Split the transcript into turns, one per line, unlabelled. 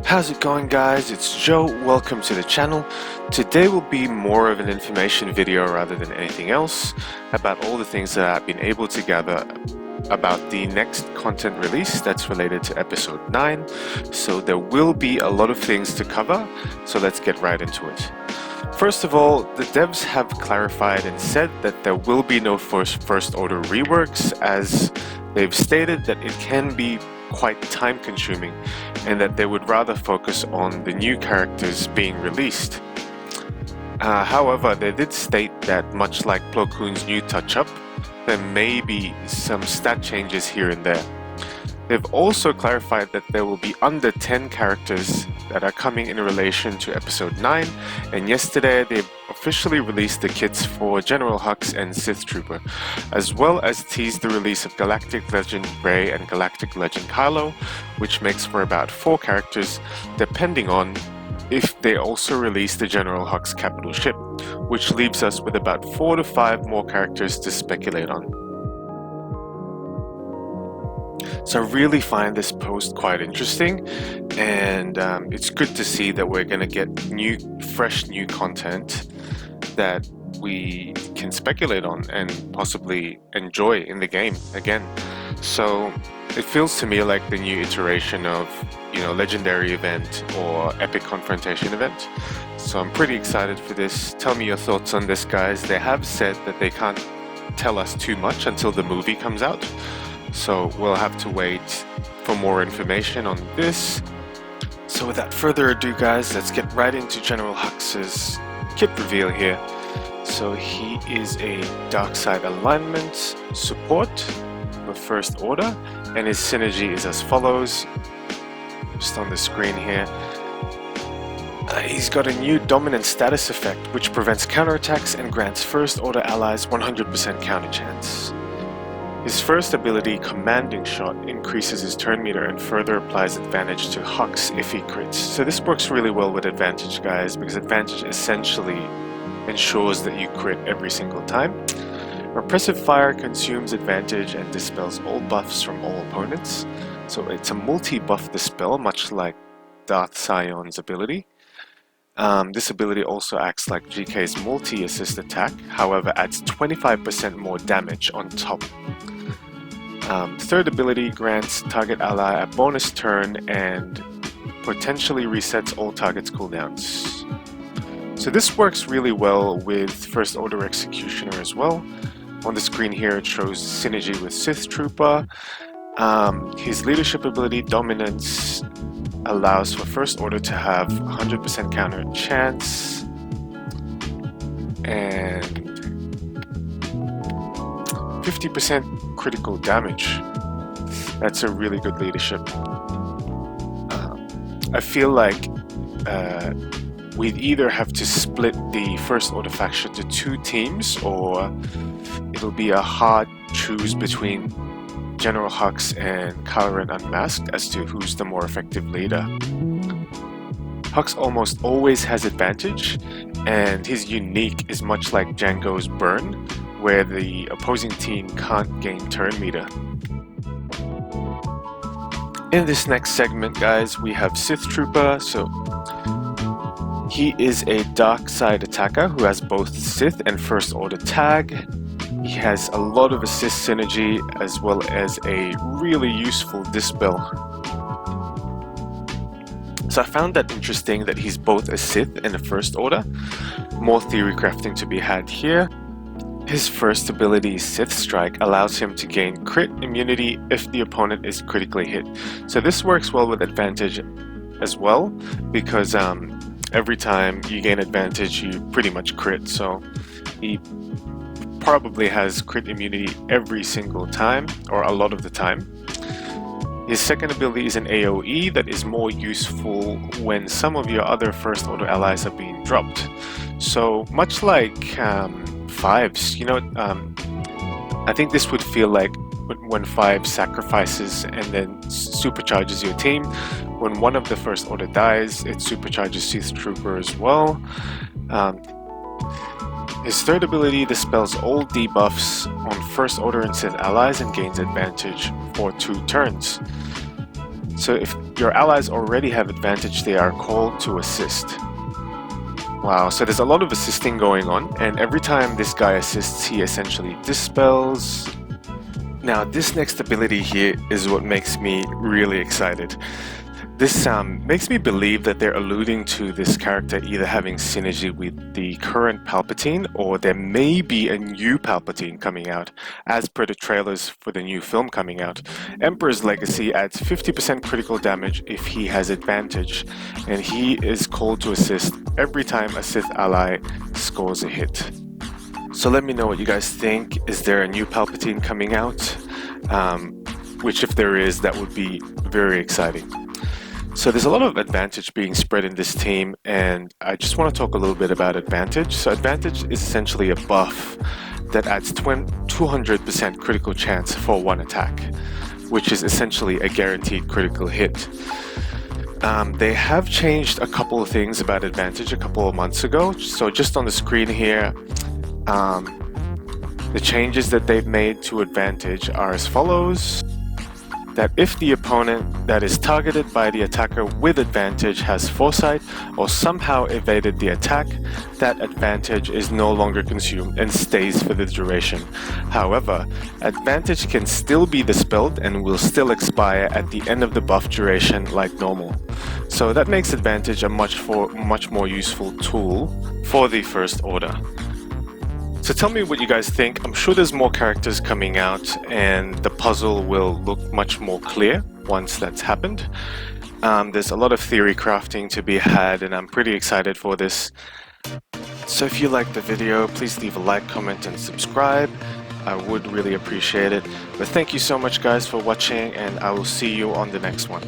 How's it going, guys? It's Joe. Welcome to the channel. Today will be more of an information video rather than anything else about all the things that I've been able to gather about the next content release that's related to episode 9. So there will be a lot of things to cover, so let's get right into it. First of all, the devs have clarified and said that there will be no first order reworks, as they've stated that it can be quite time consuming and that they would rather focus on the new characters being released. However, they did state that much like Plo Koon's new touch-up, there may be some stat changes here and there. They've also clarified that there will be under 10 characters that are coming in relation to episode 9, and yesterday they officially released the kits for General Hux and Sith Trooper, as well as teased the release of Galactic Legend Rey and Galactic Legend Kylo, which makes for about 4 characters, depending on if they also release the General Hux capital ship, which leaves us with about 4 to 5 more characters to speculate on. So I really find this post quite interesting, and it's good to see that we're going to get fresh new content that we can speculate on and possibly enjoy in the game again. So it feels to me like the new iteration of, legendary event or epic confrontation event. So I'm pretty excited for this. Tell me your thoughts on this, guys. They have said that they can't tell us too much until the movie comes out. So we'll have to wait for more information on this. So without further ado, guys, let's get right into General Hux's kit reveal here. So he is a dark side alignment support for First Order, and his synergy is as follows. Just on the screen here. He's got a new dominant status effect which prevents counterattacks and grants First Order allies 100% counter chance. His first ability, Commanding Shot, increases his turn meter and further applies advantage to Hux if he crits. So this works really well with advantage, guys, because advantage essentially ensures that you crit every single time. Repressive Fire consumes advantage and dispels all buffs from all opponents. So it's a multi-buff dispel, much like Darth Sion's ability. This ability also acts like GK's multi-assist attack, however adds 25% more damage on top. Third ability grants target ally a bonus turn and potentially resets all targets' cooldowns. So this works really well with First Order Executioner as well. On the screen here it shows synergy with Sith Trooper. His leadership ability, Dominance, allows for First Order to have 100% counter chance and 50% critical damage. That's a really good leadership. I feel like we'd either have to split the First Order faction to 2 teams, or it'll be a hard choose between General Hux and Kylo Ren Unmasked as to who's the more effective leader. Hux almost always has advantage, and his unique is much like Jango's Burn, where the opposing team can't gain turn meter. In this next segment, guys, we have Sith Trooper. So he is a dark side attacker who has both Sith and First Order tag. He has a lot of assist synergy as well as a really useful dispel. So I found that interesting that he's both a Sith and a First Order. More theory crafting to be had here. His first ability, Sith Strike, allows him to gain crit immunity if the opponent is critically hit. So this works well with advantage as well, because every time you gain advantage you pretty much crit, so he probably has crit immunity every single time, or a lot of the time. His second ability is an AoE that is more useful when some of your other First Order allies are being dropped. So much like Fives, I think this would feel like when Five sacrifices and then supercharges your team. When one of the First Order dies, it supercharges Sith Trooper as well. His third ability dispels all debuffs on First Order and Sith allies and gains advantage for 2 turns. So if your allies already have advantage, they are called to assist. Wow, so there's a lot of assisting going on, and every time this guy assists, he essentially dispels. Now, this next ability here is what makes me really excited. This makes me believe that they're alluding to this character either having synergy with the current Palpatine, or there may be a new Palpatine coming out, as per the trailers for the new film coming out. Emperor's Legacy adds 50% critical damage if he has advantage, and he is called to assist every time a Sith ally scores a hit. So let me know what you guys think. Is there a new Palpatine coming out? Which, if there is, that would be very exciting. So there's a lot of advantage being spread in this team, and I just want to talk a little bit about advantage. So advantage is essentially a buff that adds 200% critical chance for one attack, which is essentially a guaranteed critical hit. They have changed a couple of things about advantage a couple of months ago. So just on the screen here, the changes that they've made to advantage are as follows. That if the opponent that is targeted by the attacker with advantage has foresight or somehow evaded the attack, that advantage is no longer consumed and stays for the duration. However, advantage can still be dispelled and will still expire at the end of the buff duration like normal. So that makes advantage a much more useful tool for the First Order. So tell me what you guys think. I'm sure there's more characters coming out and the puzzle will look much more clear once that's happened. There's a lot of theory crafting to be had, and I'm pretty excited for this. So if you liked the video, please leave a like, comment, and subscribe. I would really appreciate it. But thank you so much guys for watching, and I will see you on the next one.